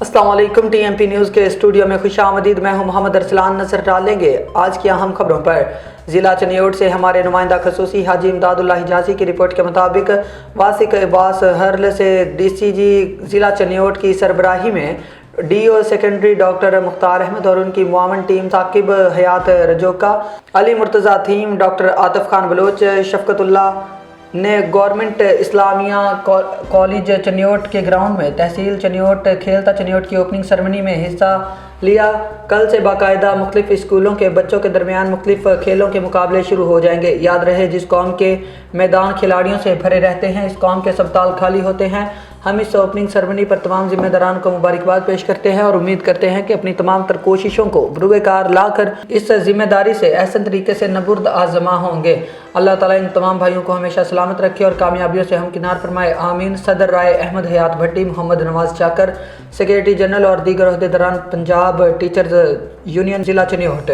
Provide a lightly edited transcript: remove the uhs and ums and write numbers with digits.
السلام علیکم، T M P news کے اسٹوڈیو میں خوش آمدید۔ میں ہوں محمد ارسلان۔ نظر ڈالیں گے آج کی اہم خبروں پر۔ ضلع چنیوٹ سے ہمارے نمائندہ خصوصی حاجی امداد اللہ حجازی کی رپورٹ کے مطابق واسق عباس ہرل سے ڈی سی جی ضلع چنیوٹ کی سربراہی میں ڈی او سیکنڈری ڈاکٹر مختار احمد اور ان کی معاون ٹیم ثاقب حیات رجوکا، علی مرتضیٰ تھیم، ڈاکٹر عاطف خان بلوچ، شفقت اللہ نے گورنمنٹ اسلامیہ کالج چنیوٹ کے گراؤنڈ میں تحصیل چنیوٹ کھیلتا چنیوٹ کی اوپننگ سرمنی میں حصہ لیا۔ کل سے باقاعدہ مختلف اسکولوں کے بچوں کے درمیان مختلف کھیلوں کے مقابلے شروع ہو جائیں گے۔ یاد رہے، جس قوم کے میدان کھلاڑیوں سے بھرے رہتے ہیں، اس قوم کے اسپتال خالی ہوتے ہیں۔ ہم اس اوپننگ سرمنی پر تمام ذمہ داران کو مبارکباد پیش کرتے ہیں اور امید کرتے ہیں کہ اپنی تمام تر کوششوں کو بروئے کار لا کر اس ذمہ داری سے احسن طریقے سے نبرد آزما ہوں گے۔ اللہ تعالیٰ ان تمام بھائیوں کو ہمیشہ سلامت رکھے اور کامیابیوں سے ہمکنار فرمائے، آمین۔ صدر رائے احمد حیات بھٹی، محمد نواز چاکر، سیکریٹری جنرل اور دیگر عہدیداران پنجاب ٹیچرز یونین ضلع چنیوٹ۔